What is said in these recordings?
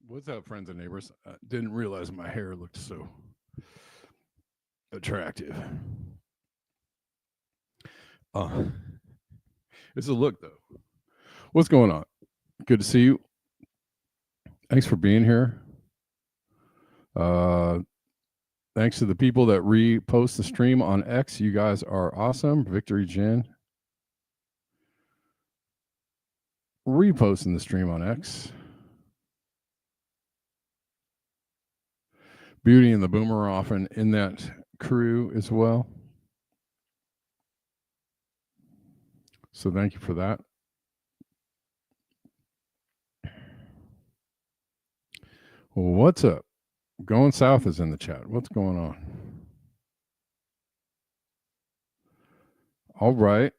What's up, friends and neighbors? Didn't realize my hair looked so attractive. It's a look, though. What's going on? Good to see you. Thanks for being here. Thanks to the people that repost the stream on X. You guys are awesome. Victory Jen. Reposting the stream on X. Beauty and the Boomer are often in that crew as well. So thank you for that. What's up? Going South is in the chat. What's going on? All right.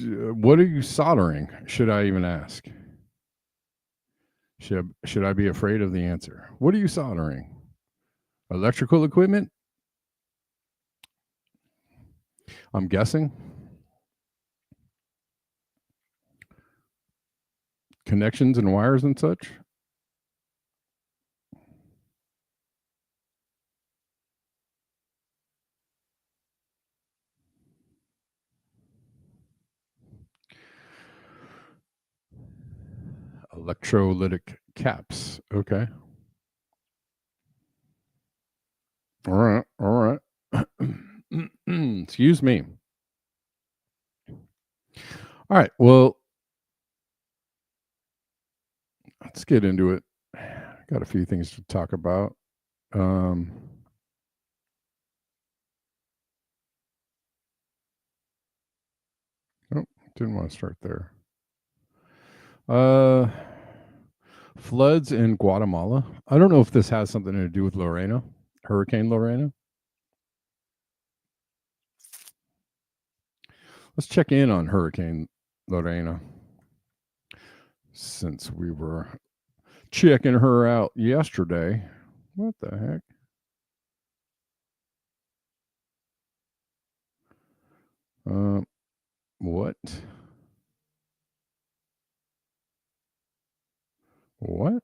What are you soldering? Should I even ask? Should I be afraid of the answer? What are you soldering? Electrical equipment? I'm guessing. Connections and wires and such? Electrolytic caps. Okay. All right. All right. Excuse me. All right. Well, let's get into it. Got a few things to talk about. Oh, didn't want to start there. Floods in Guatemala. I don't know if this has something to do with Lorena, Hurricane Lorena. Let's check in on Hurricane Lorena. since we were checking her out yesterday. What the heck? What? What?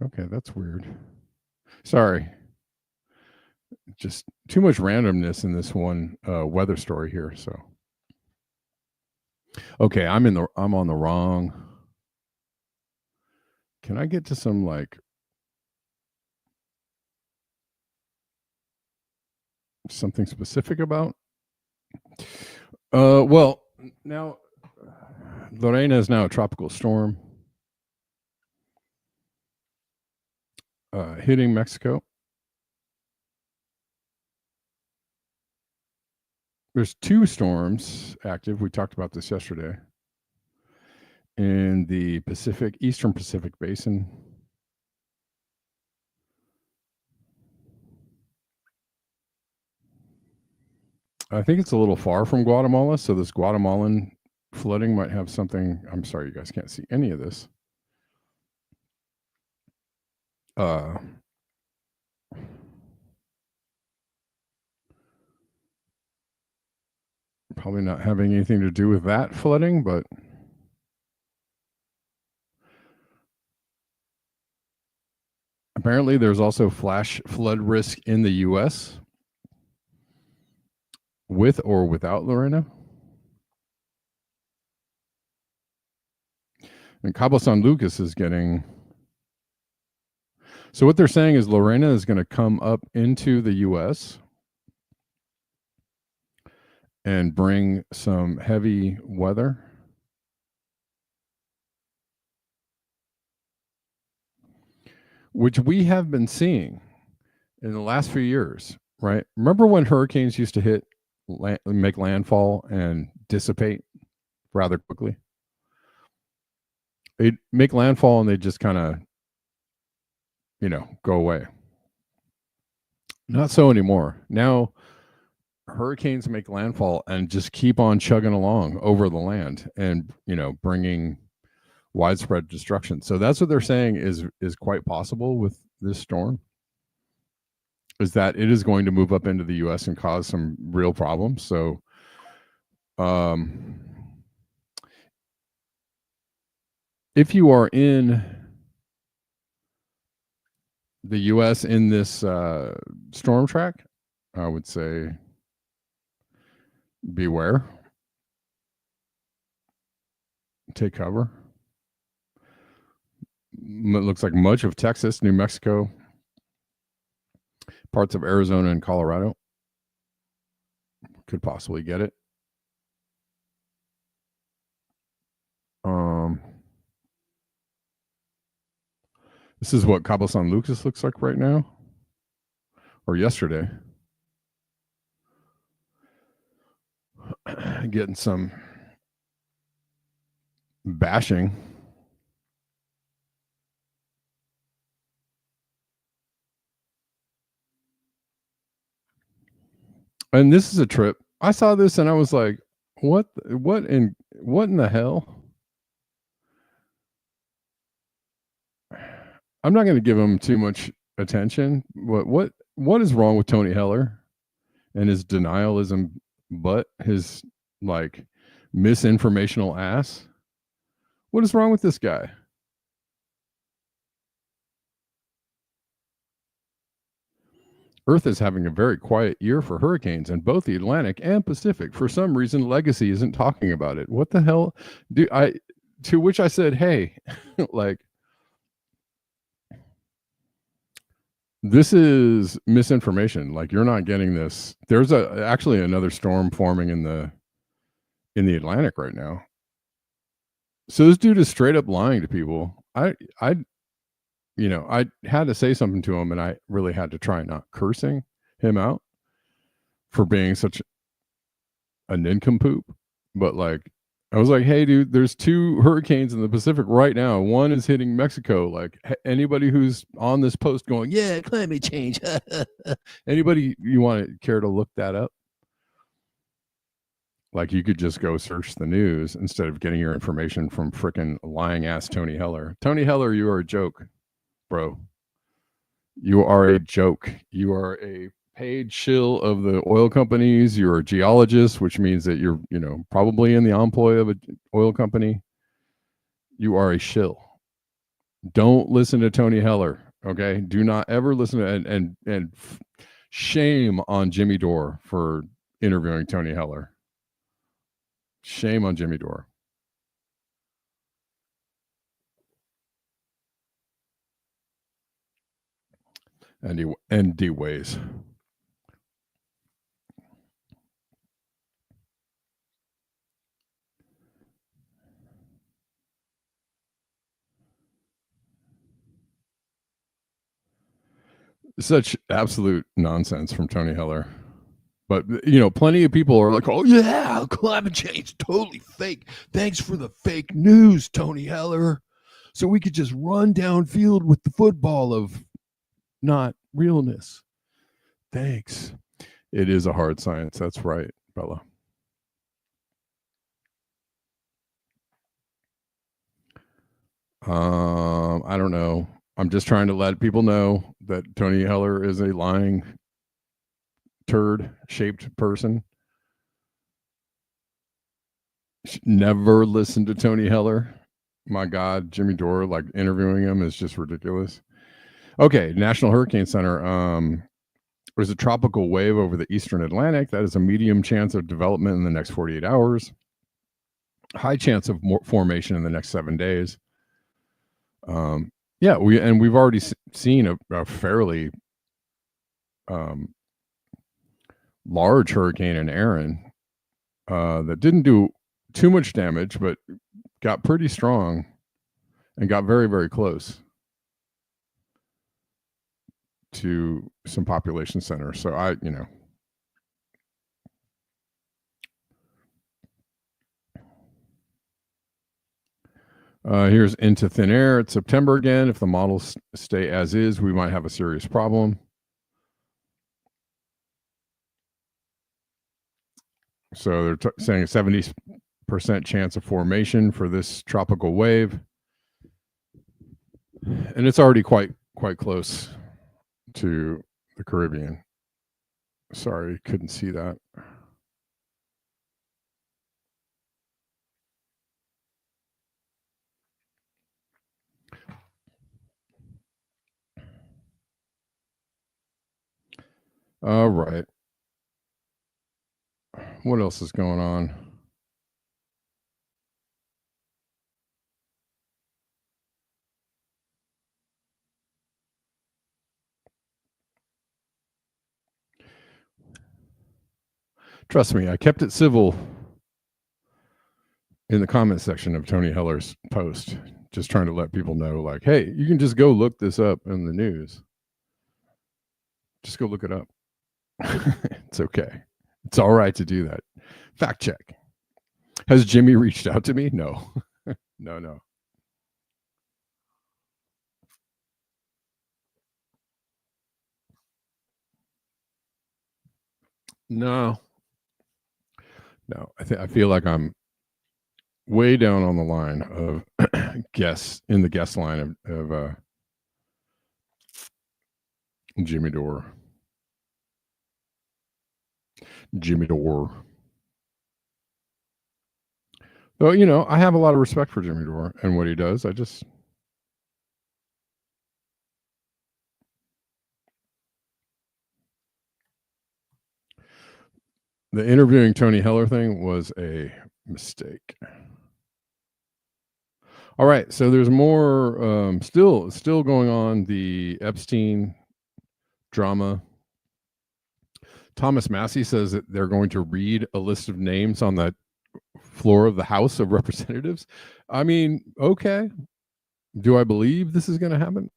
Okay, that's weird. Sorry. Just too much randomness in this one weather story here. So, okay, I'm on the wrong. Can I get to some like something specific about? Well, now Lorena is now a tropical storm hitting Mexico. There's 2 storms active. We talked about this yesterday in the Eastern Pacific Basin. I think it's a little far from Guatemala, so this Guatemalan flooding might have something. I'm sorry, you guys can't see any of this. Probably not having anything to do with that flooding, but apparently there's also flash flood risk in the U.S. with or without Lorena. And Cabo San Lucas is getting. So what they're saying is Lorena is going to come up into the U.S. and bring some heavy weather. Which we have been seeing in the last few years, right? Remember when hurricanes used to make landfall and dissipate rather quickly? They'd make landfall and they'd just kind of, go away. Not so anymore. Now, hurricanes make landfall and just keep on chugging along over the land and, bringing widespread destruction. So that's what they're saying is quite possible with this storm, is that it is going to move up into the U.S. and cause some real problems. So, if you are in the U.S. in this storm track, I would say beware. Take cover. It looks like much of Texas, New Mexico, parts of Arizona and Colorado could possibly get it. This is what Cabo San Lucas looks like right now, or yesterday. Getting some bashing. And this is a trip. I saw this and I was like, what in the hell? I'm not going to give him too much attention. What is wrong with Tony Heller and his denialism, but his like misinformational ass? What is wrong with this guy? Earth is having a very quiet year for hurricanes in both the Atlantic and Pacific. For some reason, Legacy isn't talking about it. What the hell? To which I said, hey, like, this is misinformation. Like, you're not getting this. There's actually another storm forming in the Atlantic right now. So this dude is straight up lying to people. I had to say something to him, and I really had to try not cursing him out for being such a nincompoop. But like, I was like, hey, dude, there's 2 hurricanes in the Pacific right now. One is hitting Mexico. Like, anybody who's on this post going, yeah, climate change. Anybody you care to look that up? Like you could just go search the news instead of getting your information from frickin' lying ass Tony Heller. Tony Heller, you are a joke, bro. You are a joke. You are a paid shill of the oil companies. You're a geologist, which means that you're, probably in the employ of an oil company. You are a shill. Don't listen to Tony Heller. Okay, do not ever listen to and shame on Jimmy Dore for interviewing Tony Heller. Shame on Jimmy Dore. And D Ways. Such absolute nonsense from Tony Heller. But plenty of people are like, "Oh yeah, climate change totally fake. Thanks for the fake news, Tony Heller. So we could just run downfield with the football of not realness. Thanks." It is a hard science. That's right, Bella. I don't know. I'm just trying to let people know that Tony Heller is a lying turd-shaped person. Never listen to Tony Heller. My God, Jimmy Dore, like interviewing him is just ridiculous. Okay, National Hurricane Center. There's a tropical wave over the eastern Atlantic that is a medium chance of development in the next 48 hours. High chance of formation in the next 7 days. Yeah, we've already seen a fairly large hurricane in Aaron that didn't do too much damage, but got pretty strong and got very, very close to some population centers. So here's into thin air. It's September again. If the models stay as is, we might have a serious problem. So they're saying a 70% chance of formation for this tropical wave. And it's already quite close to the Caribbean. Sorry, couldn't see that. All right. What else is going on? Trust me, I kept it civil in the comment section of Tony Heller's post, just trying to let people know, like, hey, you can just go look this up in the news. Just go look it up. It's okay. It's all right to do that. Fact check. Has Jimmy reached out to me? No. No. No. I feel like I'm way down on the line of guests in the guest line of Jimmy Dore. Jimmy Dore. Though, I have a lot of respect for Jimmy Dore and what he does. The interviewing Tony Heller thing was a mistake. All right, so there's more still going on, the Epstein drama. Thomas Massey says that they're going to read a list of names on the floor of the House of Representatives. I mean, okay. Do I believe this is going to happen?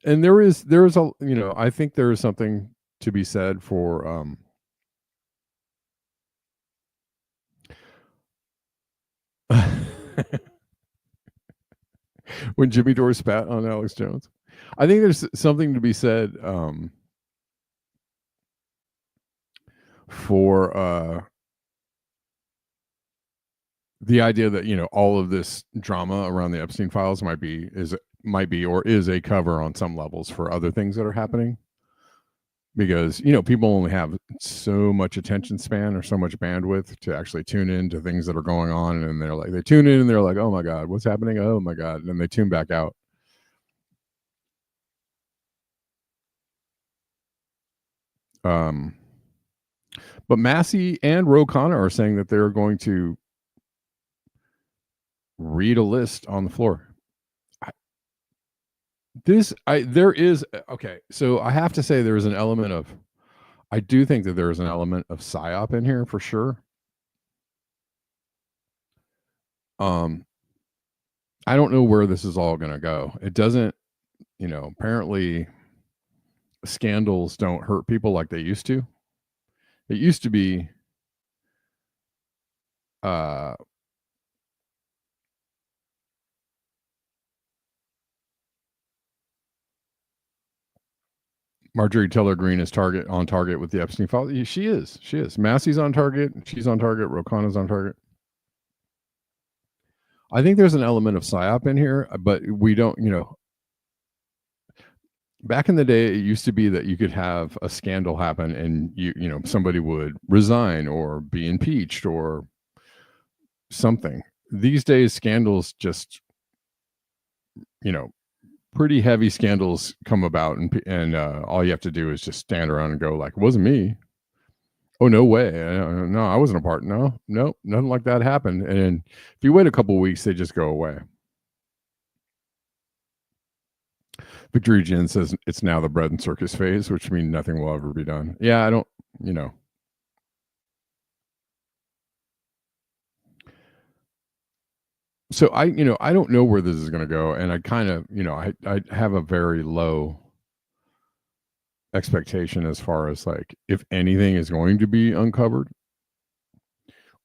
And there is a, I think there is something to be said for when Jimmy Dore spat on Alex Jones. I think there's something to be said for the idea that, all of this drama around the Epstein files might be or is a cover on some levels for other things that are happening, because people only have so much attention span or so much bandwidth to actually tune in to things that are going on, and they tune in and they're like, oh my god, what's happening, oh my god, and then they tune back out. But Massey and Ro Khanna are saying that they're going to read a list on the floor. There is, okay, so I have to say there is an element of, I do think that there is an element of psyop in here for sure. I don't know where this is all going to go. It doesn't, apparently scandals don't hurt people like they used to. It used to be Marjorie Taylor Greene is on target with the Epstein file. She is. Massey's on target. She's on target. Ro Khanna's on target. I think there's an element of psyop in here, but we don't, back in the day, it used to be that you could have a scandal happen and somebody would resign or be impeached or something. These days, scandals just, pretty heavy scandals come about, and all you have to do is just stand around and go like, it wasn't me. Oh, no way. No, I wasn't a part. No, nothing like that happened. And if you wait a couple of weeks, they just go away. Victory Jen says it's now the bread and circus phase, which means nothing will ever be done. Yeah, I don't, So I don't know where this is going to go, and I kind of, I have a very low expectation as far as like if anything is going to be uncovered,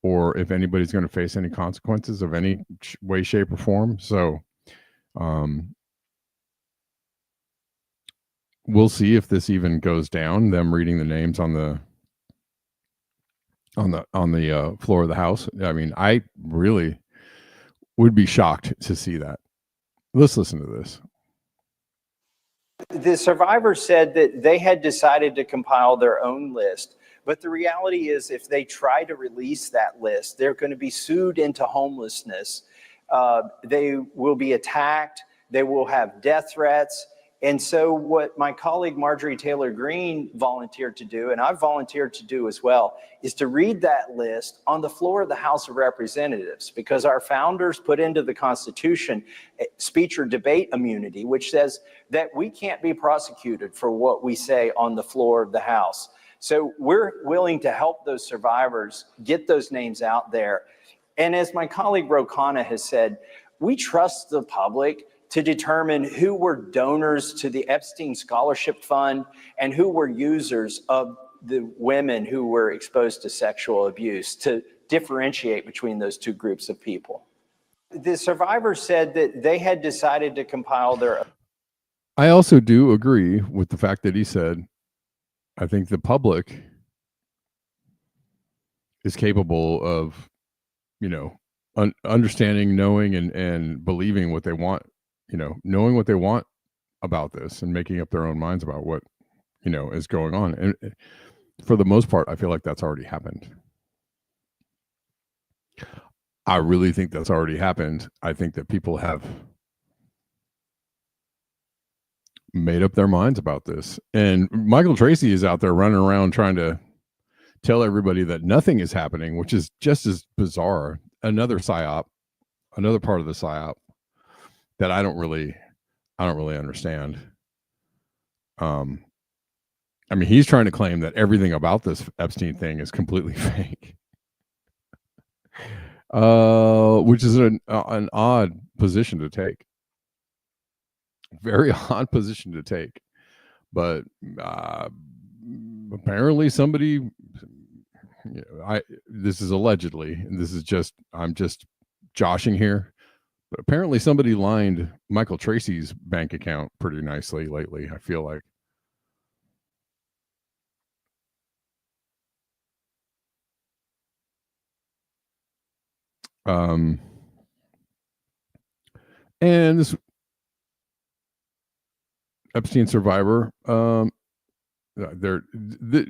or if anybody's going to face any consequences of any way, shape, or form. So, we'll see if this even goes down. Them reading the names on the floor of the House. I mean, I really would be shocked to see that. Let's listen to this. The survivors said that they had decided to compile their own list. But the reality is, if they try to release that list, they're going to be sued into homelessness. They will be attacked. They will have death threats. And so what my colleague Marjorie Taylor Greene volunteered to do, and I've volunteered to do as well, is to read that list on the floor of the House of Representatives, because our founders put into the Constitution speech or debate immunity, which says that we can't be prosecuted for what we say on the floor of the House. So we're willing to help those survivors get those names out there. And as my colleague Ro Khanna has said, we trust the public to determine who were donors to the Epstein Scholarship Fund and who were users of the women who were exposed to sexual abuse, to differentiate between those two groups of people. The survivors said that they had decided to compile their... I also do agree with the fact that he said, I think the public is capable of, understanding, knowing, and believing what they want, knowing what they want about this and making up their own minds about what, is going on. And for the most part, I feel like that's already happened. I really think that's already happened. I think that people have made up their minds about this. And Michael Tracy is out there running around trying to tell everybody that nothing is happening, which is just as bizarre. Another psyop, another part of the psyop that I don't really understand. I mean, he's trying to claim that everything about this Epstein thing is completely fake. Which is an odd position to take. Very odd position to take. But apparently somebody, this is allegedly, and this is just, I'm just joshing here, but apparently somebody lined Michael Tracy's bank account pretty nicely lately, I feel like. And this Epstein survivor, the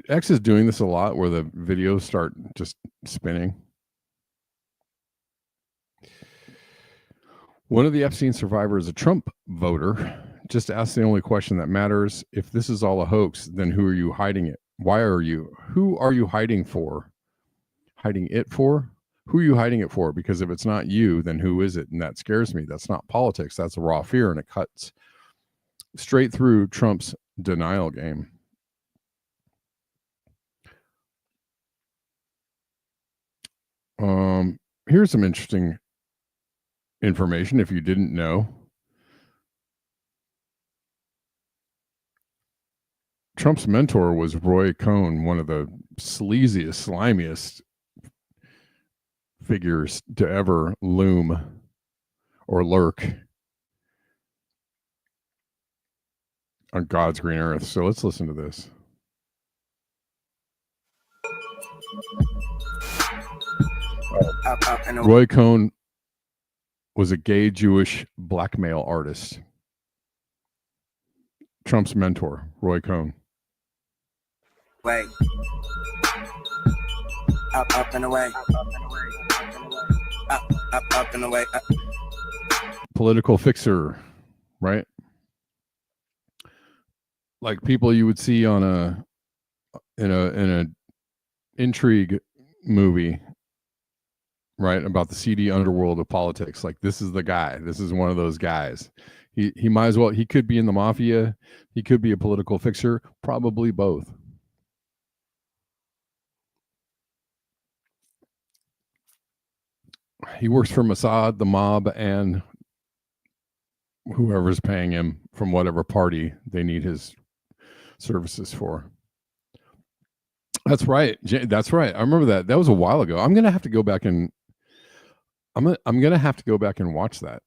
X is doing this a lot where the videos start just spinning. One of the Epstein survivors, a Trump voter, just asked the only question that matters. If this is all a hoax, then who are you hiding it? Who are you hiding for? Hiding it for? Who are you hiding it for? Because if it's not you, then who is it? And that scares me. That's not politics. That's a raw fear, and it cuts straight through Trump's denial game. Here's some interesting information if you didn't know. Trump's mentor was Roy Cohn, one of the sleaziest, slimiest figures to ever loom or lurk on God's green earth. So let's listen to this. Roy Cohn was a gay Jewish blackmail artist. Trump's mentor, Roy Cohn. Way. Up and away. Up and away. Political fixer, right? Like people you would see on in a intrigue movie, right? About the seedy underworld of politics. Like, this is the guy. This is one of those guys. He might as well, he could be in the mafia. He could be a political fixer, probably both. He works for Mossad, the mob, and whoever's paying him from whatever party they need his services for. That's right. That's right. I remember that. That was a while ago. I'm gonna have to go back and I'm gonna have to go back and watch that,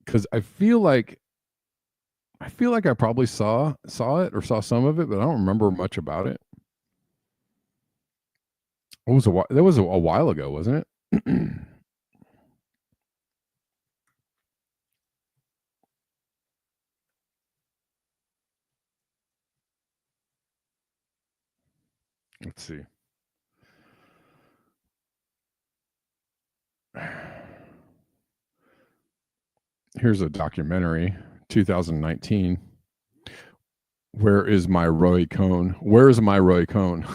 because I feel like I probably saw it or saw some of it, but I don't remember much about it. That was a while ago, wasn't it? Let's see. Here's a documentary, 2019. Where is my Roy Cohn? Where is my Roy Cohn?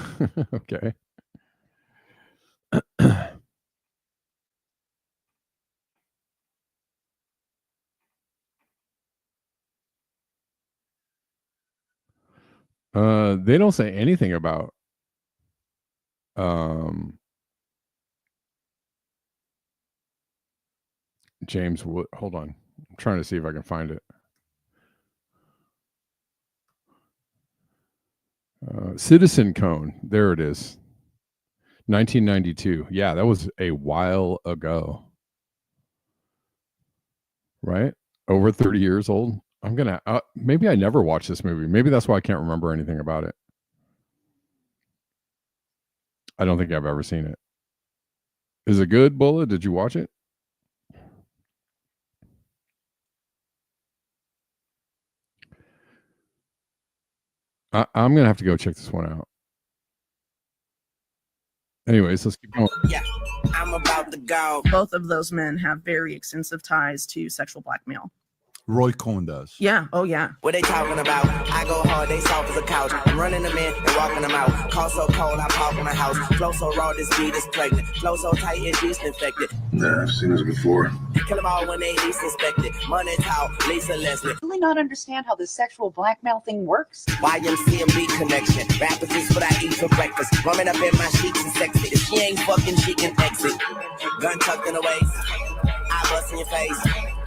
Okay. They don't say anything about James Wood. Hold on. I'm trying to see if I can find it. Citizen Cohn. There it is. 1992. Yeah, that was a while ago. Right? Over 30 years old. I'm going to, maybe I never watched this movie. Maybe that's why I can't remember anything about it. I don't think I've ever seen it. Is it good, Bulla? Did you watch it? I'm going to have to go check this one out. Anyways, let's keep going. Yeah, I'm about to go. Both of those men have very extensive ties to sexual blackmail. Roy Cohn does. Yeah. Oh, yeah. What they talking about? I go hard, they soft as a couch. I'm running them in and walking them out. Call so cold, I pop in my house. Flow so raw, this beat is pregnant. Flow so tight, it's yeast infected. Nah, I've seen this before. Kill them all when they least expected. Money talk, Lisa Leslie. Really not understand how this sexual blackmail thing works. YMCMB connection. Rappers is what I eat for breakfast. Woman up in my sheets and sexy. If she ain't fucking, she can exit. Gun tucked in the waist. I bust in your face.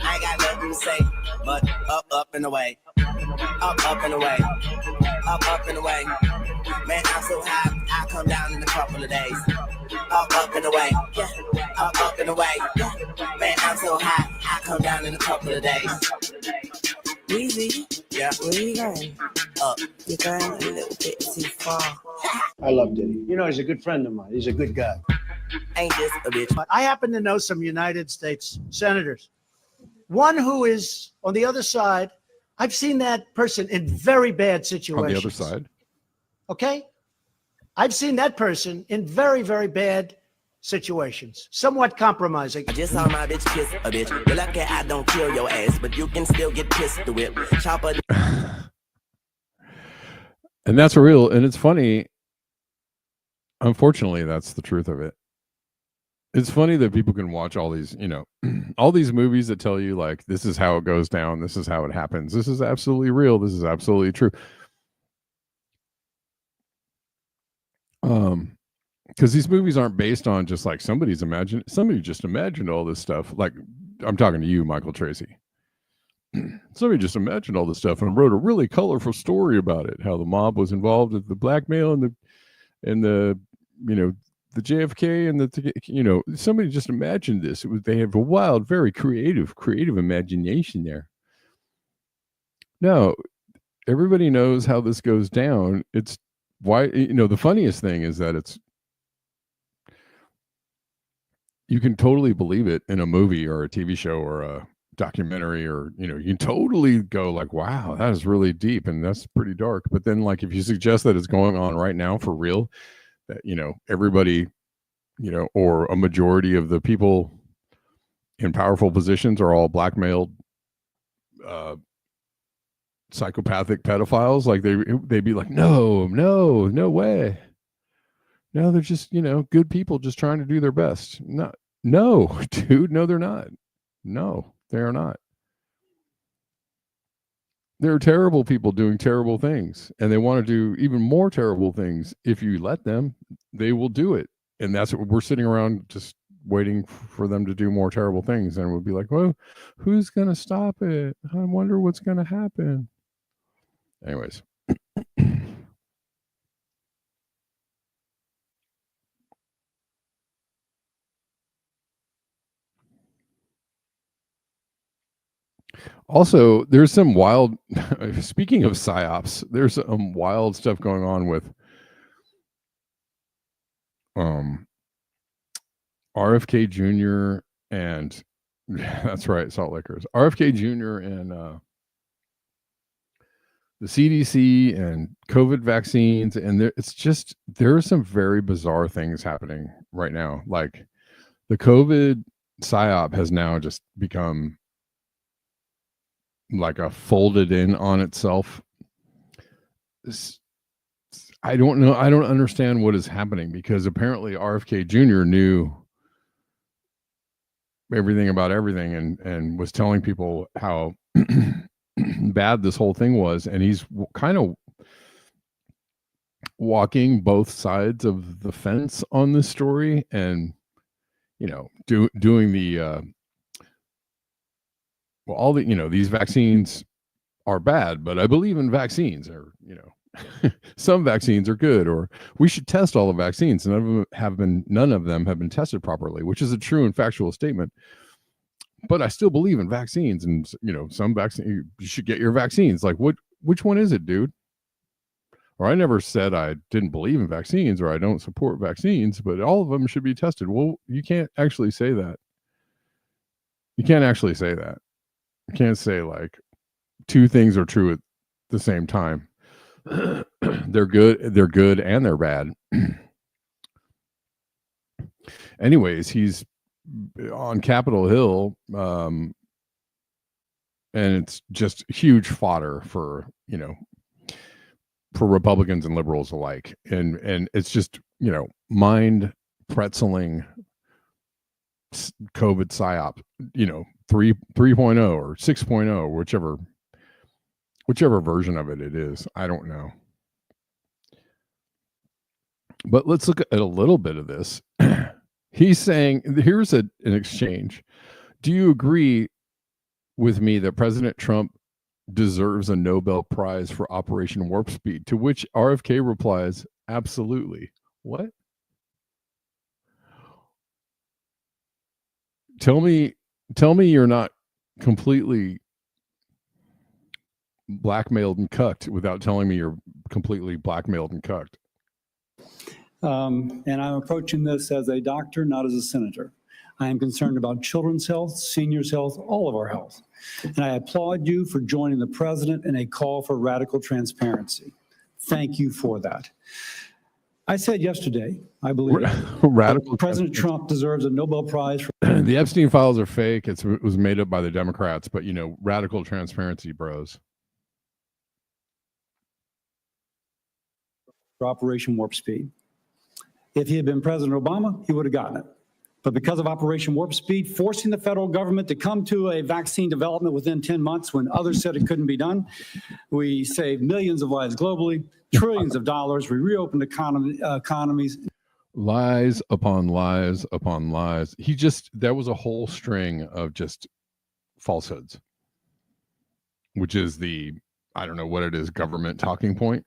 I ain't got nothing to say, but up and away. Up and away. Up and away. Man, I'm so high, I'll come down in a couple of days. Up and away. Yeah. Up and away. Yeah. Man, I'm so high, I'll come down in a couple of days. Easy. Yeah. Where you going? Up. You're going a little bit too far. I love Diddy. You know, he's a good friend of mine. He's a good guy. Ain't this a bitch? But I happen to know some United States senators. One who is on the other side. I've seen that person in very bad situations. On the other side. Okay? I've seen that person in very, very bad situations, somewhat compromising. I just saw my bitch kiss a bitch. You're lucky I don't kill your ass, but you can still get pissed to whip. Chopper. And that's real. And it's funny. Unfortunately, that's the truth of it. It's funny that people can watch all these, you know, all these movies that tell you like, this is how it goes down. This is how it happens. This is absolutely real. This is absolutely true. Because these movies aren't based on just like somebody just imagined all this stuff. Like I'm talking to you, Michael Tracy. Somebody just imagined all this stuff and wrote a really colorful story about it. How the mob was involved with the blackmail and the you know, the JFK and the, you know, somebody just imagined this. They have a wild, very creative imagination there. No, everybody knows how this goes down. It's why, you know, the funniest thing is that you can totally believe it in a movie or a TV show or a documentary, or, you know, you can totally go like, wow, that is really deep and that's pretty dark. But then like, if you suggest that it's going on right now for real, that, you know, everybody, you know, or a majority of the people in powerful positions are all blackmailed, psychopathic pedophiles, like they'd be like, no way. No, they're just, you know, good people just trying to do their best. No, dude, no, they're not. No, they are not. There are terrible people doing terrible things, and they want to do even more terrible things. If you let them, they will do it. And that's what we're sitting around just waiting for them to do more terrible things. And we'll be like, well, who's going to stop it? I wonder what's going to happen. Anyways. Also, there's some wild, speaking of psyops, there's some wild stuff going on with RFK Jr. and that's right, Salt Lakers. RFK Jr. and the CDC and COVID vaccines, and there are some very bizarre things happening right now. Like the COVID psyop has now just become like a folded in on itself. I don't know. I don't understand what is happening, because apparently RFK Jr. knew everything about everything and was telling people how bad this whole thing was. And he's kind of walking both sides of the fence on this story, and, you know, doing the, well, all the, you know, these vaccines are bad, but I believe in vaccines, or, you know, some vaccines are good, or we should test all the vaccines. None of them have been tested properly, which is a true and factual statement. But I still believe in vaccines, and, you know, some vaccine, you should get your vaccines. Like, which one is it, dude? Or I never said I didn't believe in vaccines or I don't support vaccines, but all of them should be tested. Well, you can't actually say that. You can't actually say that. You can't say like two things are true at the same time. They're good and they're bad. Anyways, he's on Capitol Hill, and it's just huge fodder for, you know, for Republicans and liberals alike. And it's just, you know, mind pretzeling COVID psyop, you know, 3.0 or 6.0, whichever version of it is. I don't know. But let's look at a little bit of this. He's saying, here's an exchange. Do you agree with me that President Trump deserves a Nobel Prize for Operation Warp Speed? To which RFK replies, absolutely. What? Tell me you're not completely blackmailed and cucked without telling me you're completely blackmailed and cucked. And I'm approaching this as a doctor, not as a senator. I am concerned about children's health, seniors' health, all of our health. And I applaud you for joining the president in a call for radical transparency. Thank you for that. I said yesterday, I believe, Radical President Trump deserves a Nobel Prize for the Epstein files are fake. It was made up by the Democrats, but radical transparency, bros. Operation Warp Speed. If he had been President Obama, he would have gotten it. But because of Operation Warp Speed, forcing the federal government to come to a vaccine development within 10 months when others said it couldn't be done, we saved millions of lives globally, trillions of dollars. We reopened economies. Lies upon lies upon lies. There was a whole string of just falsehoods, which is I don't know what it is, government talking point.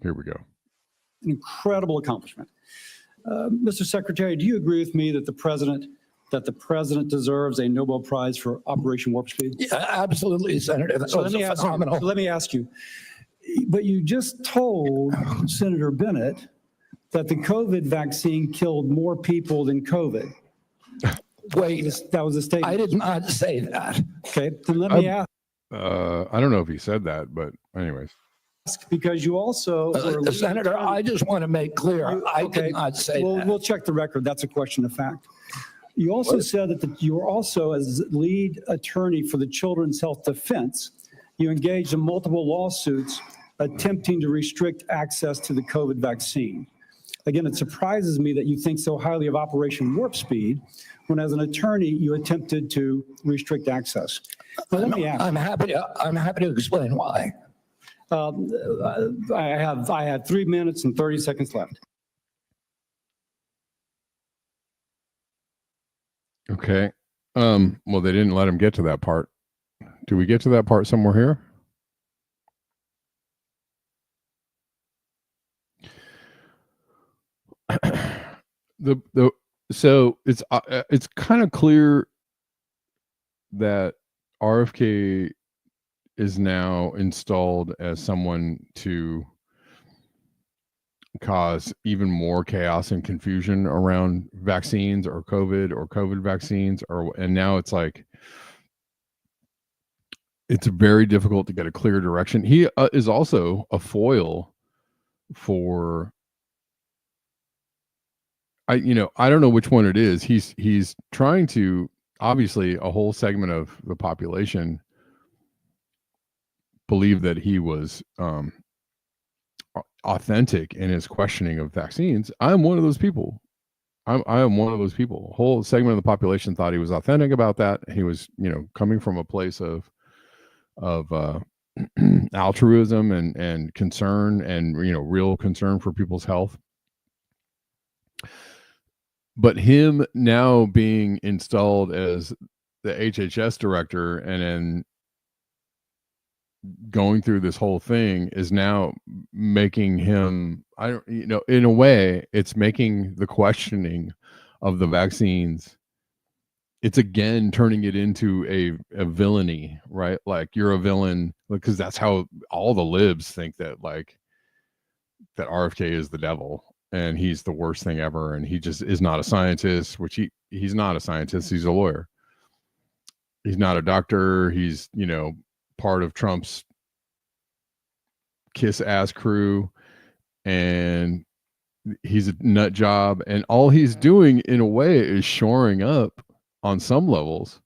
Here we go. An incredible accomplishment. Mr. Secretary, do you agree with me that the president deserves a Nobel Prize for Operation Warp Speed? Yeah, absolutely, Senator. That was phenomenal. Let me ask you, but you just told Senator Bennett that the COVID vaccine killed more people than COVID. Wait, that was a statement. I did not say that. Okay, then let me ask. I don't know if he said that, but anyways. Because you also Senator, I just want to make clear, I did not say that. We'll check the record. That's a question of fact. You also said that you were also, as lead attorney for the Children's Health Defense, you engaged in multiple lawsuits attempting to restrict access to the COVID vaccine. Again, it surprises me that you think so highly of Operation Warp Speed when, as an attorney, you attempted to restrict access. Now, let me ask. I'm happy to explain why. I have 3 minutes and 30 seconds left. Okay. Well, they didn't let him get to that part. Do we get to that part somewhere here? So it's kind of clear that RFK is now installed as someone to cause even more chaos and confusion around vaccines or COVID vaccines, and now it's like it's very difficult to get a clear direction. He is also a foil for I don't know which one it is. He's trying to, obviously, a whole segment of the population believe that he was authentic in his questioning of vaccines. I'm one of those people. I am one of those people. A whole segment of the population thought he was authentic about that. He was, coming from a place of altruism and concern and, real concern for people's health. But him now being installed as the HHS director and then going through this whole thing is now making him, in a way, it's making the questioning of the vaccines, it's again turning it into a villainy, right? Like, you're a villain, because that's how all the libs think that, like, that RFK is the devil and he's the worst thing ever, and he just is not a scientist, which he's not a scientist, he's a lawyer. He's not a doctor. He's, part of Trump's kiss ass crew, and he's a nut job, and all he's doing in a way is shoring up on some levels.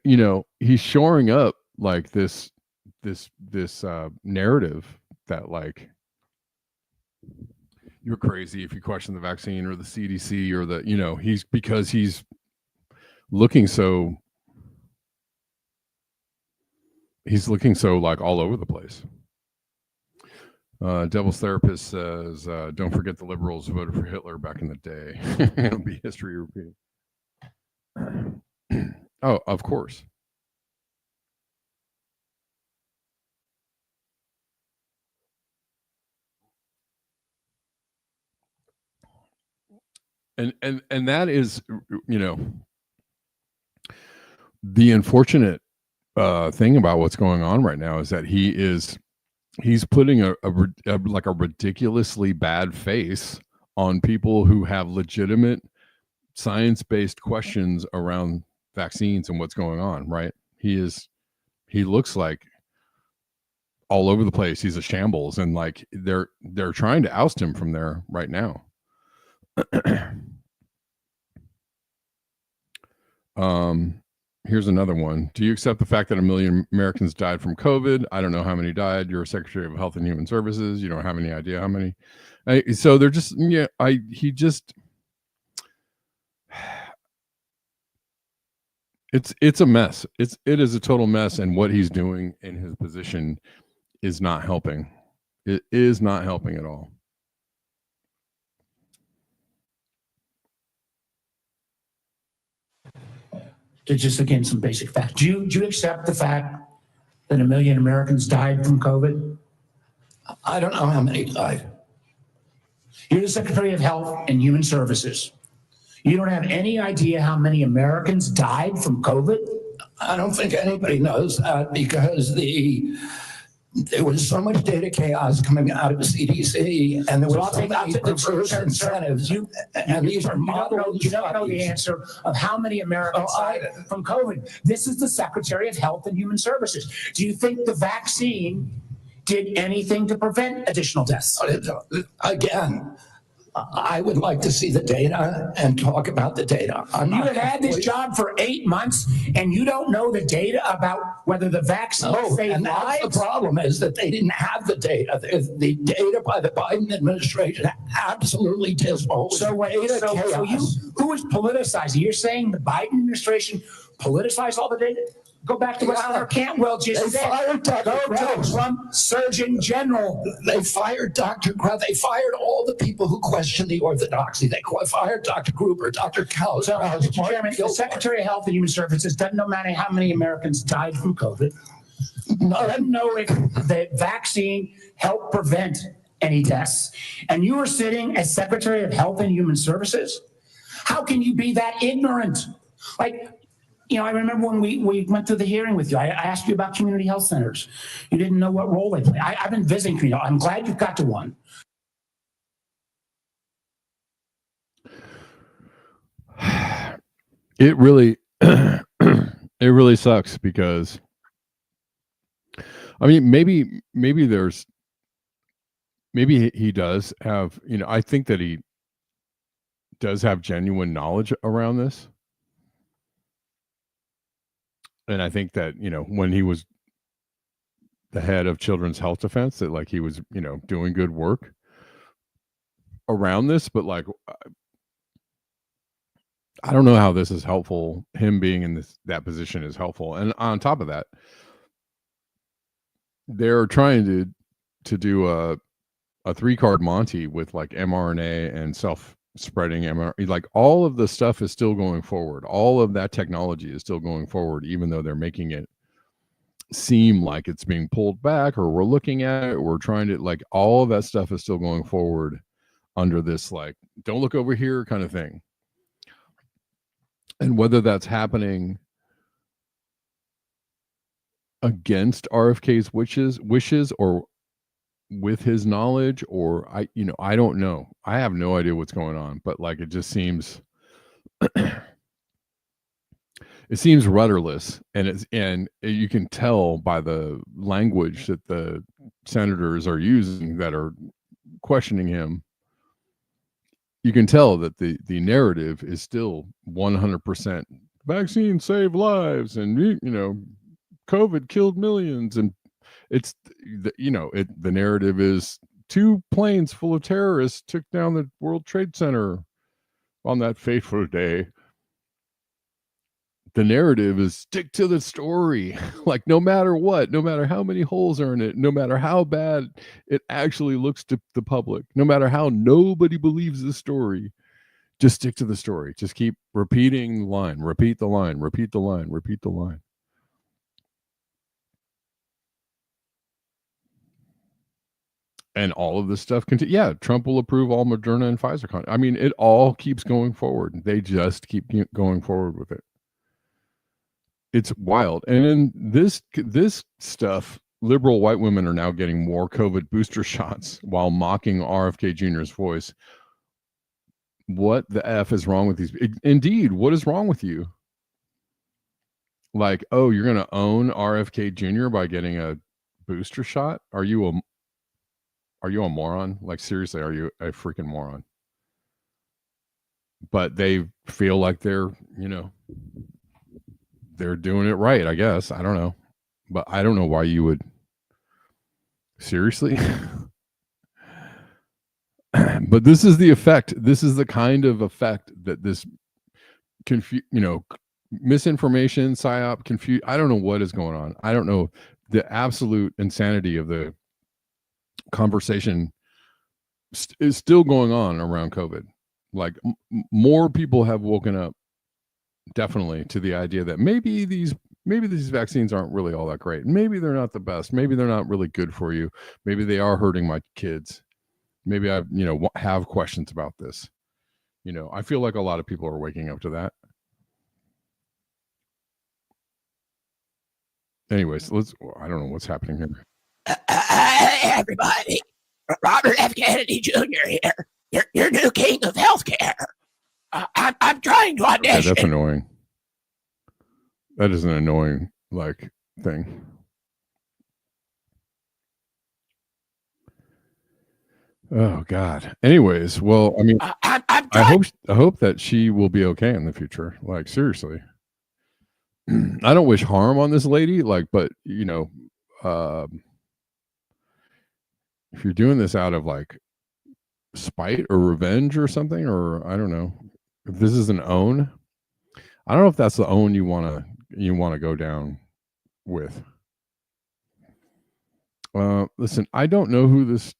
He's shoring up like this narrative that, like, you're crazy if you question the vaccine or the CDC or because he's looking so like all over the place. Devil's Therapist says, don't forget the liberals voted for Hitler back in the day. It'll be history repeating. Oh, of course. And that is, the unfortunate thing about what's going on right now is that he's putting a ridiculously bad face on people who have legitimate science-based questions around vaccines and what's going on, right? He looks like all over the place. He's a shambles, and like they're trying to oust him from there right now. Here's another one. Do you accept the fact that 1 million Americans died from COVID? I don't know how many died. You're Secretary of Health and Human Services. You don't have any idea how many. So they're just, it's a mess. It is a total mess. And what he's doing in his position is not helping. It is not helping at all. To just, again, some basic facts. Do you accept the fact that 1 million Americans died from COVID? I don't know how many died. You're the Secretary of Health and Human Services. You don't have any idea how many Americans died from COVID? I don't think anybody knows that because there was so much data chaos coming out of the CDC, and there was so many perverse incentives. And these are modeled You don't know the answer of how many Americans died from COVID. This is the Secretary of Health and Human Services. Do you think the vaccine did anything to prevent additional deaths? Again, I would like to see the data and talk about the data. You have had this job for 8 months, and you don't know the data about whether the vaccine saved lives? The problem is that they didn't have the data. The data by the Biden administration absolutely dismal. So who was politicizing? You're saying the Biden administration politicized all the data? Go back to what Senator Cantwell just said. Fired Dr. Go to Trump Surgeon General. They fired Dr. Krause. They fired all the people who questioned the orthodoxy. They fired Dr. Gruber, Dr. Krause. So, Mr. Chairman, the Secretary of Health and Human Services doesn't know how many Americans died from COVID. Doesn't know if the vaccine helped prevent any deaths. And you were sitting as Secretary of Health and Human Services? How can you be that ignorant? I remember when we went through the hearing with you, I asked you about community health centers. You didn't know what role they play. I've been visiting community. I'm glad you've got to one. It really, it really sucks because, I mean, maybe he does have, I think that he does have genuine knowledge around this. And I think that, when he was the head of Children's Health Defense, that he was, doing good work around this, but I don't know how this is helpful. Him being in that position is helpful. And on top of that, they're trying to do a 3-card Monty with mRNA and self-spreading mRNA. All of the stuff is still going forward. All of that technology is still going forward, even though they're making it seem like it's being pulled back, or we're looking at it, we're trying to all of that stuff is still going forward under this don't look over here kind of thing. And whether that's happening against RFK's wishes or with his knowledge, or I don't know. I have no idea what's going on, but it just seems it seems rudderless, and you can tell by the language that the senators are using that are questioning him. You can tell that the narrative is still 100% vaccine saved lives, and COVID killed millions, and it's the narrative is 2 planes full of terrorists took down the World Trade Center on that fateful day. The narrative is stick to the story. No matter what, no matter how many holes are in it, no matter how bad it actually looks to the public, no matter how nobody believes the story, just stick to the story. Just keep repeating the line, repeat the line, repeat the line, repeat the line. And all of this stuff Trump will approve all Moderna and Pfizer. I mean, it all keeps going forward. They just keep going forward with it. it's wild. And in this stuff, liberal white women are now getting more COVID booster shots while mocking RFK Jr.'s voice. What the F is wrong with these? Indeed, what is wrong with you? Like, oh, you're going to own RFK Jr. by getting a booster shot? Are you a moron? Like, seriously, are you a freaking moron? But they feel like they're doing it right, I guess. I don't know. But I don't know why you would. Seriously? But this is the effect. This is the kind of effect that this misinformation, psyop, confuse. I don't know what is going on. I don't know the absolute insanity of the conversation is still going on around COVID. Like more people have woken up definitely to the idea that maybe these vaccines aren't really all that great. Maybe they're not the best. Maybe they're not really good for you. Maybe they are hurting my kids. Maybe I, have questions about this. I feel like a lot of people are waking up to that. Anyways, I don't know what's happening here. Hey, everybody. Robert F. Kennedy Jr. here. Your new king of healthcare. I'm trying to audition. Okay, that's annoying. That is an annoying, thing. Oh God. Anyways, well, I mean, I hope that she will be okay in the future. Like, seriously. I don't wish harm on this lady, but if you're doing this out of spite or revenge or something, or I don't know, if this is an own, I don't know if that's the own you want to go down with. Listen, I don't know who this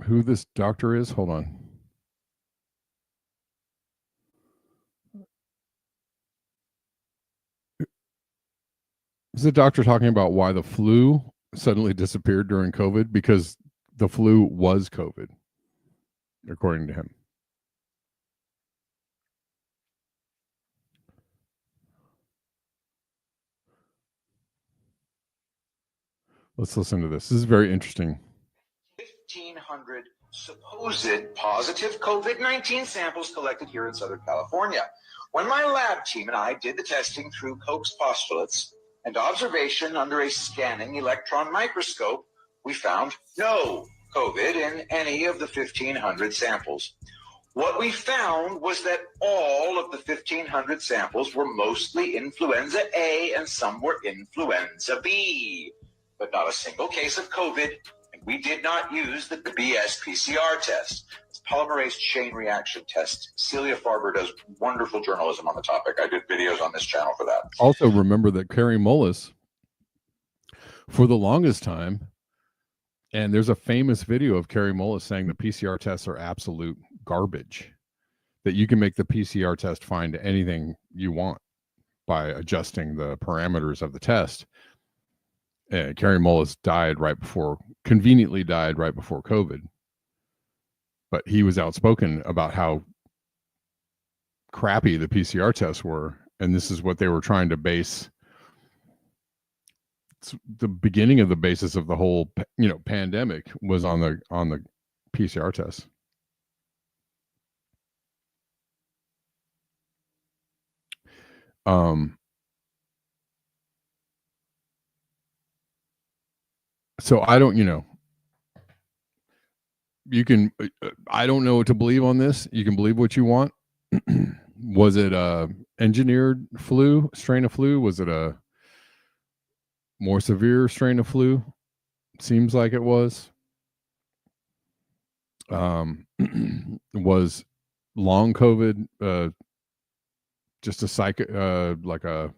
who this doctor is. Hold on. Is the doctor talking about why the flu suddenly disappeared during COVID? Because the flu was COVID, according to him. Let's listen to this. This is very interesting. 1,500 supposed positive COVID-19 samples collected here in Southern California. When my lab team and I did the testing through Koch's postulates and observation under a scanning electron microscope, we found no COVID in any of the 1,500 samples. What we found was that all of the 1,500 samples were mostly influenza A and some were influenza B, but not a single case of COVID. We did not use the BS PCR test. It's polymerase chain reaction test. Celia Farber does wonderful journalism on the topic. I did videos on this channel for that. Also, remember that Carrie Mullis, for the longest time, and there's a famous video of Carrie Mullis saying the PCR tests are absolute garbage, that you can make the PCR test find anything you want by adjusting the parameters of the test. And Carrie Mullis conveniently died right before COVID. But he was outspoken about how crappy the PCR tests were. And this is what they were trying to base. It's the beginning of the basis of the whole, pandemic was on the PCR tests. So I don't, you can, I don't know what to believe on this. You can believe what you want. Was it a engineered strain of flu? Was it a more severe strain of flu? Seems like it was. Was long COVID just a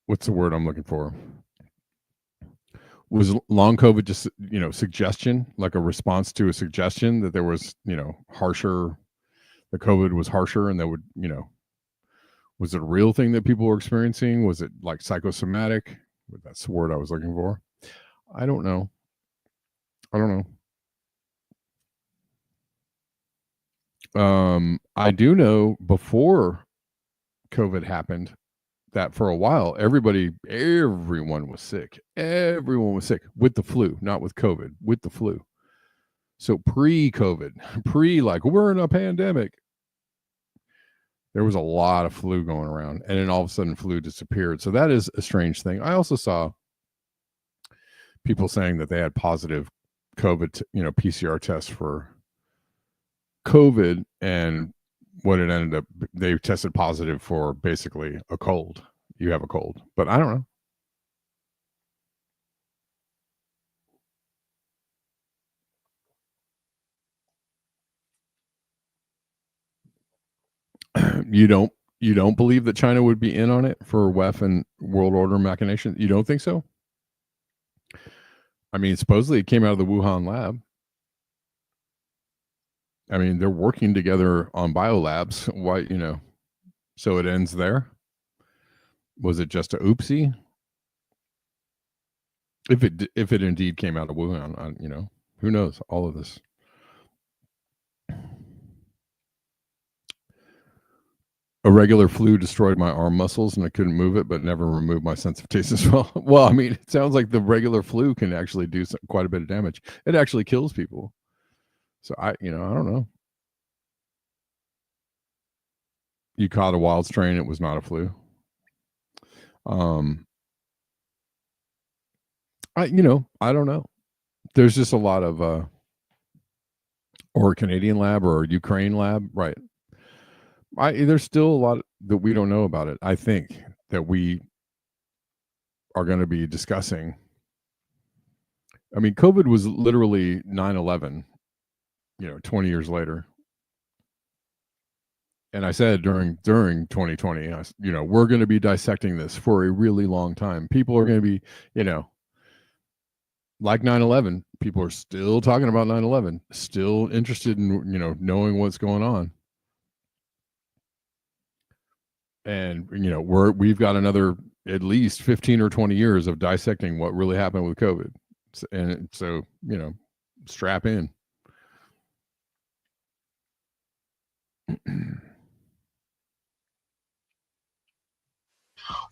what's the word I'm looking for? Was long COVID just, suggestion, like a response to a suggestion that there was, harsher, the COVID was harsher and that would, was it a real thing that people were experiencing? Was it like psychosomatic? That's the word I was looking for. I don't know. I do know before COVID happened that for a while, everyone was sick. Everyone was sick with the flu, not with COVID, with the flu. So pre-COVID, like we're in a pandemic, there was a lot of flu going around, and then all of a sudden flu disappeared. So that is a strange thing. I also saw people saying that they had positive COVID, PCR tests for COVID, and what it ended up, they tested positive for basically a cold. You have a cold, but I don't know. You don't believe that China would be in on it for WEF and world order machination? You don't think so? I mean, supposedly it came out of the Wuhan lab. I mean, they're working together on biolabs. Why, so it ends there? Was it just a oopsie? If it indeed came out of Wuhan, who knows? All of this. A regular flu destroyed my arm muscles and I couldn't move it, but never removed my sense of taste as well. Well, I mean, it sounds like the regular flu can actually do quite a bit of damage. It actually kills people. So I don't know. You caught a wild strain. It was not a flu. I don't know. There's just a lot of, or a Canadian lab or a Ukraine lab. Right. There's still a lot that we don't know about it. I think that we are going to be discussing. I mean, COVID was literally 9/11, 20 years later. And I said during 2020, we're going to be dissecting this for a really long time. People are going to be, like 9/11, people are still talking about 9/11, still interested in, knowing what's going on. And, we've got another at least 15 or 20 years of dissecting what really happened with COVID. And so, strap in.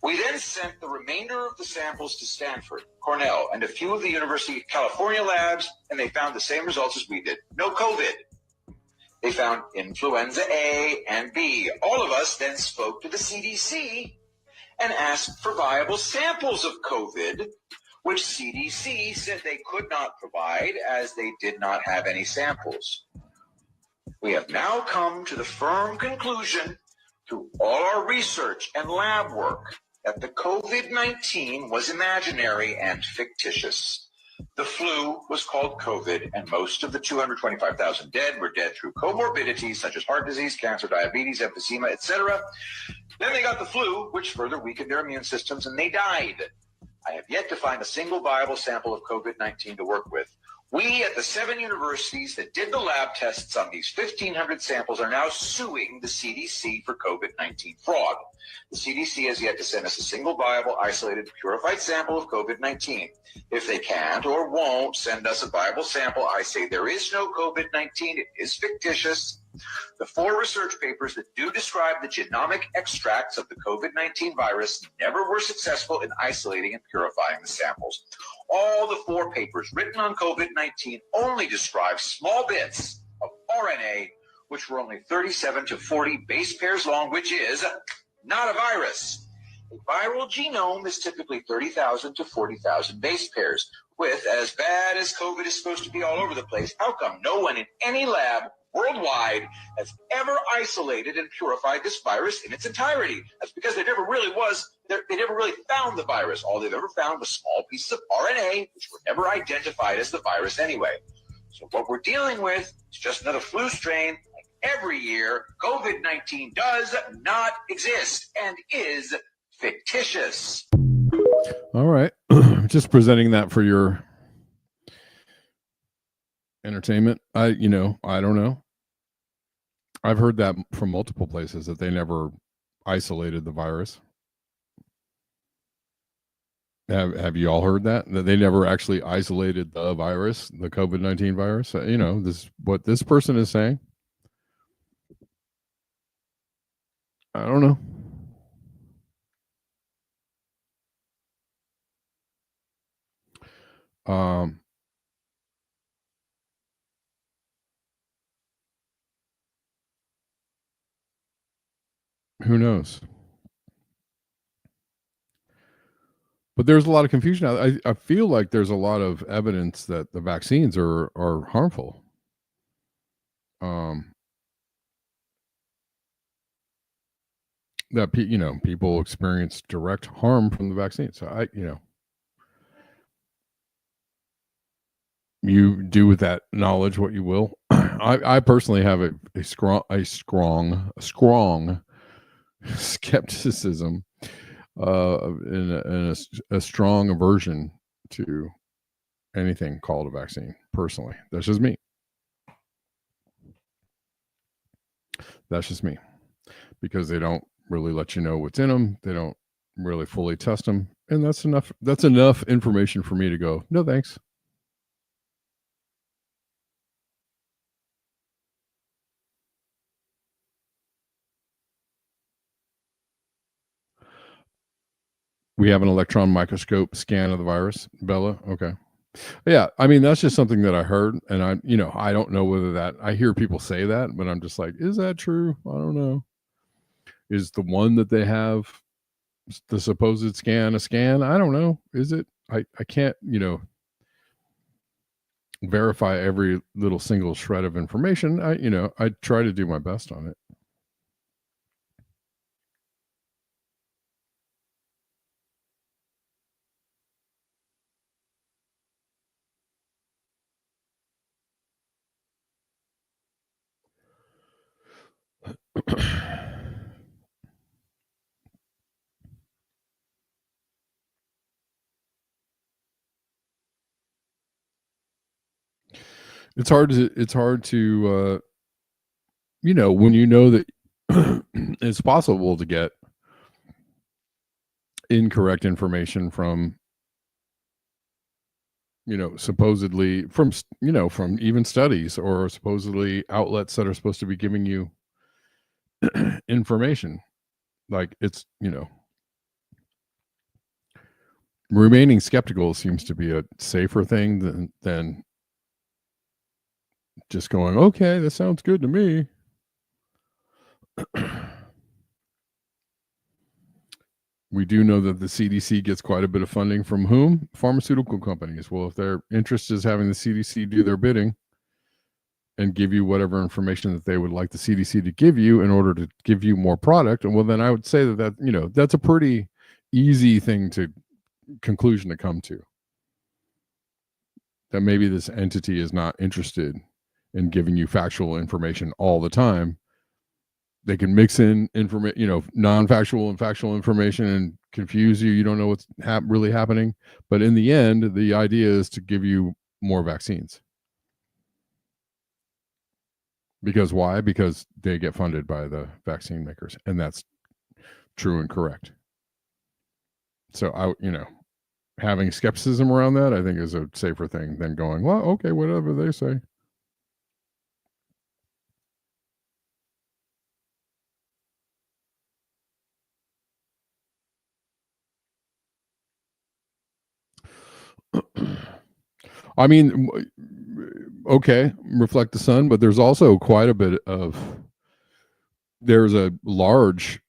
We then sent the remainder of the samples to Stanford, Cornell, and a few of the University of California labs, and they found the same results as we did. No COVID. They found influenza A and B. All of us then spoke to the CDC and asked for viable samples of COVID, which CDC said they could not provide as they did not have any samples. We have now come to the firm conclusion through all our research and lab work that the COVID-19 was imaginary and fictitious. The flu was called COVID, and most of the 225,000 dead were dead through comorbidities such as heart disease, cancer, diabetes, emphysema, etc. Then they got the flu, which further weakened their immune systems, and they died. I have yet to find a single viable sample of COVID-19 to work with. We at the 7 universities that did the lab tests on these 1,500 samples are now suing the CDC for COVID-19 fraud. The CDC has yet to send us a single viable, isolated, purified sample of COVID-19. If they can't or won't send us a viable sample, I say there is no COVID-19. It is fictitious. The 4 research papers that do describe the genomic extracts of the COVID-19 virus never were successful in isolating and purifying the samples. All the 4 papers written on COVID-19 only describe small bits of RNA, which were only 37 to 40 base pairs long, which is not a virus. A viral genome is typically 30,000 to 40,000 base pairs. With as bad as COVID is supposed to be all over the place, how come no one in any lab worldwide has ever isolated and purified this virus in its entirety? That's because there never really found the virus. All they've ever found was small pieces of RNA, which were never identified as the virus anyway. So what we're dealing with is just another flu strain. Like every year, COVID-19 does not exist and is fictitious. All right. Just presenting that for your entertainment. I don't know. I've heard that from multiple places that they never isolated the virus. Have you all heard that they never actually isolated the virus, the COVID-19 virus? This what this person is saying. I don't know. Who knows? But there's a lot of confusion. I feel like there's a lot of evidence that the vaccines are harmful. That people experience direct harm from the vaccine. So you do with that knowledge what you will. I personally have a strong skepticism, and a strong aversion to anything called a vaccine. Personally, that's just me. Because they don't really let you know what's in them. They don't really fully test them, and that's enough information for me to go, no thanks. We have an electron microscope scan of the virus, Bella. Okay. Yeah, I mean, that's just something that I heard, and I don't know whether I hear people say that, but I'm just like, is that true? I don't know. Is the one that they have, the supposed scan, a scan? I don't know. Is it? I can't, verify every little single shred of information. I try to do my best on it. It's hard to when you know that it's possible to get incorrect information from supposedly from even studies, or supposedly outlets that are supposed to be giving you information. Like, it's remaining skeptical seems to be a safer thing than just going, okay, that sounds good to me. We do know that the CDC gets quite a bit of funding from whom? Pharmaceutical companies. Well, if their interest is having the CDC do their bidding and give you whatever information that they would like the CDC to give you in order to give you more product, and well, then I would say that that's a pretty easy conclusion to come to. That maybe this entity is not interested in giving you factual information all the time. They can mix in non-factual and factual information and confuse you. You don't know what's really happening. But in the end, the idea is to give you more vaccines. Because why? Because they get funded by the vaccine makers, and that's true and correct. So having skepticism around that, I think, is a safer thing than going, well, okay, whatever they say. I mean, okay, reflect the sun, but there's also quite a bit of, there's a large,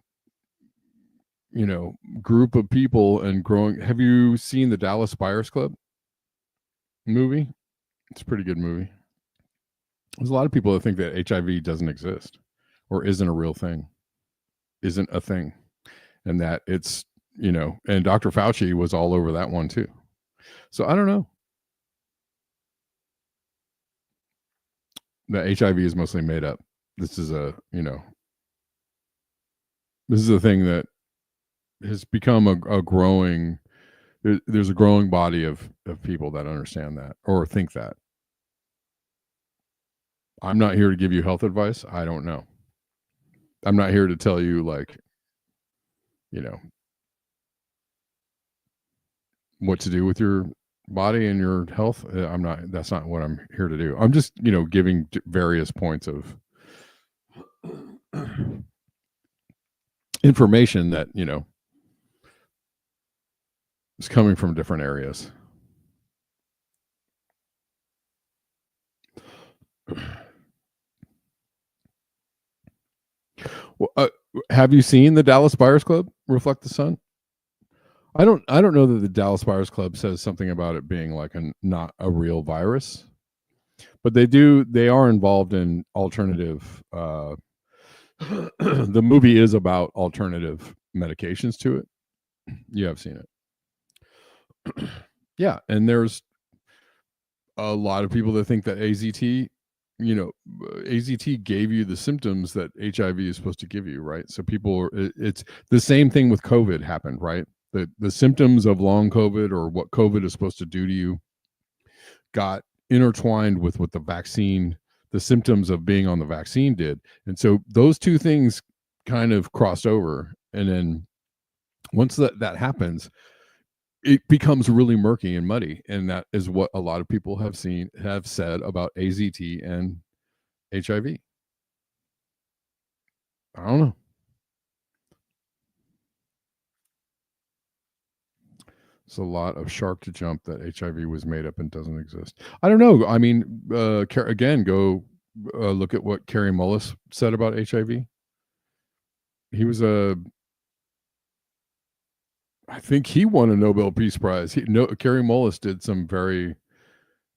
group of people and growing. Have you seen the Dallas Buyers Club movie? It's a pretty good movie. There's a lot of people that think that HIV doesn't exist or isn't a real thing, isn't a thing, and that it's, and Dr. Fauci was all over that one too. So I don't know. The HIV is mostly made up. This is a thing that has become a growing, there's a growing body of people that understand that or think that. I'm not here to give you health advice. I don't know. I'm not here to tell you, like, what to do with your body and your health. That's not what I'm here to do. I'm just, giving various points of information that, is coming from different areas. Well, have you seen the Dallas Buyers Club reflect the sun? I don't know that the Dallas Buyers Club says something about it being like not a real virus, but they are involved in alternative. The movie is about alternative medications to it. You have seen it. Yeah, and there's a lot of people that think that AZT gave you the symptoms that HIV is supposed to give you, right? So it's the same thing with COVID happened, right? The symptoms of long COVID or what COVID is supposed to do to you got intertwined with what the symptoms of being on the vaccine did. And so those two things kind of crossed over. And then once that happens, it becomes really murky and muddy. And that is what a lot of people have said about AZT and HIV. I don't know. It's a lot of shark to jump that HIV was made up and doesn't exist. I don't know. I mean, again, go look at what Kerry Mullis said about HIV. He was I think he won a Nobel Peace Prize. Kerry Mullis did some very,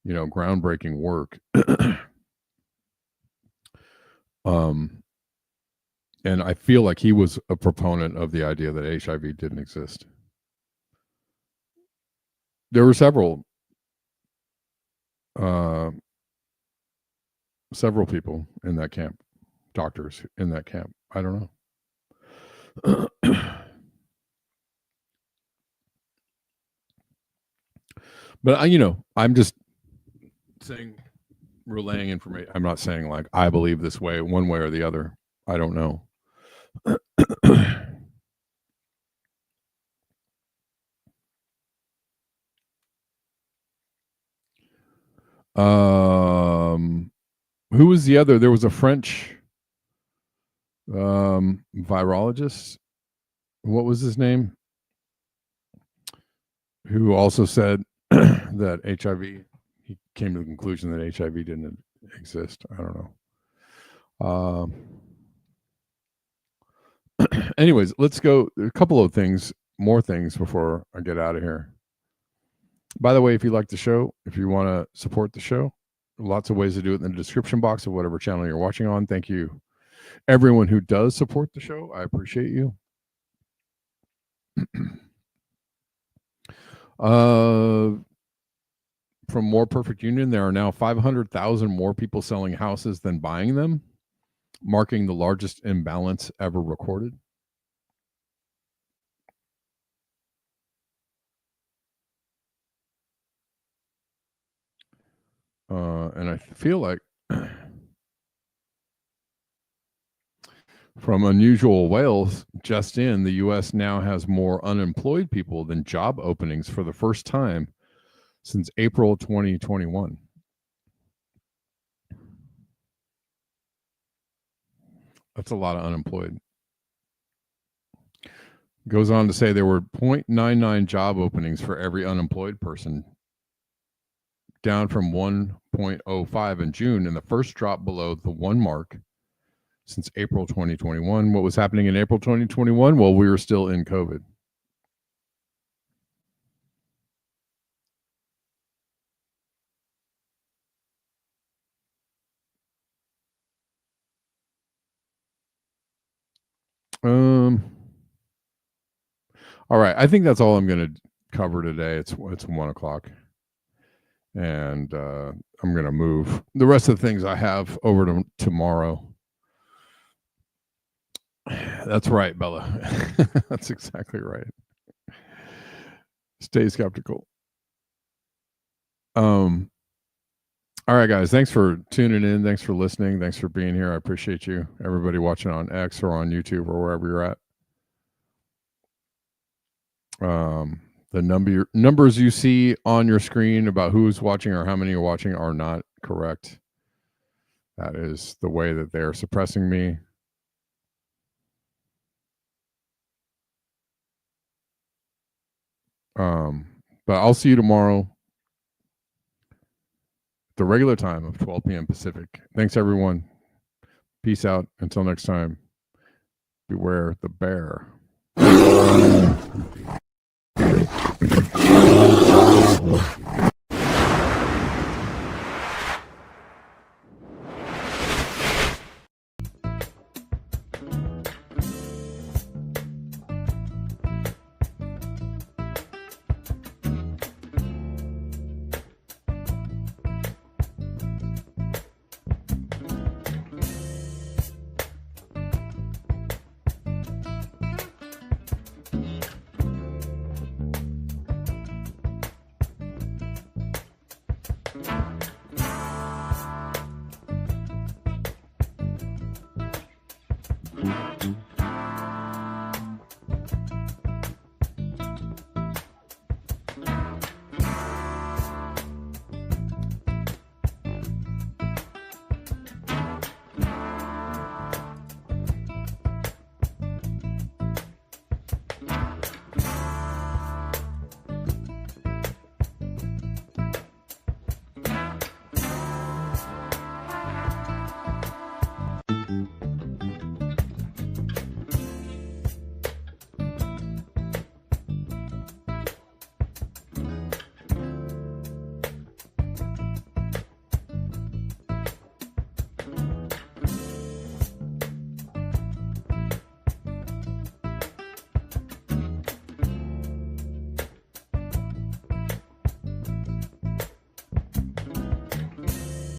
groundbreaking work. And I feel like he was a proponent of the idea that HIV didn't exist. There were several people in that camp, doctors in that camp. I don't know. But I'm just saying, relaying information. I'm not saying like I believe this way, one way or the other. I don't know. Who was the other? There was a French virologist. What was his name? Who also said that HIV, he came to the conclusion that HIV didn't exist. I don't know. Anyways, let's go. A couple of more things before I get out of here. By the way, if you like the show, if you want to support the show, lots of ways to do it in the description box of whatever channel you're watching on. Thank you, everyone who does support the show. I appreciate you. From More Perfect Union, there are now 500,000 more people selling houses than buying them, marking the largest imbalance ever recorded. And I feel like from Unusual Whales, just in, the U.S. now has more unemployed people than job openings for the first time since April 2021. That's a lot of unemployed. Goes on to say there were 0.99 job openings for every unemployed person, down from 1.05 in June, and the first drop below the 1 mark since April 2021. What was happening in April 2021? Well, we were still in COVID. All right. I think that's all I'm going to cover today. It's 1 o'clock. And I'm going to move the rest of the things I have over to tomorrow. That's right, Bella. That's exactly right. Stay skeptical. All right, guys. Thanks for tuning in. Thanks for listening. Thanks for being here. I appreciate you. Everybody watching on X or on YouTube or wherever you're at. The numbers you see on your screen about who's watching or how many are watching are not correct. That is the way that they're suppressing me. But I'll see you tomorrow, the regular time of 12 p.m. Pacific. Thanks, everyone. Peace out. Until next time, beware the bear.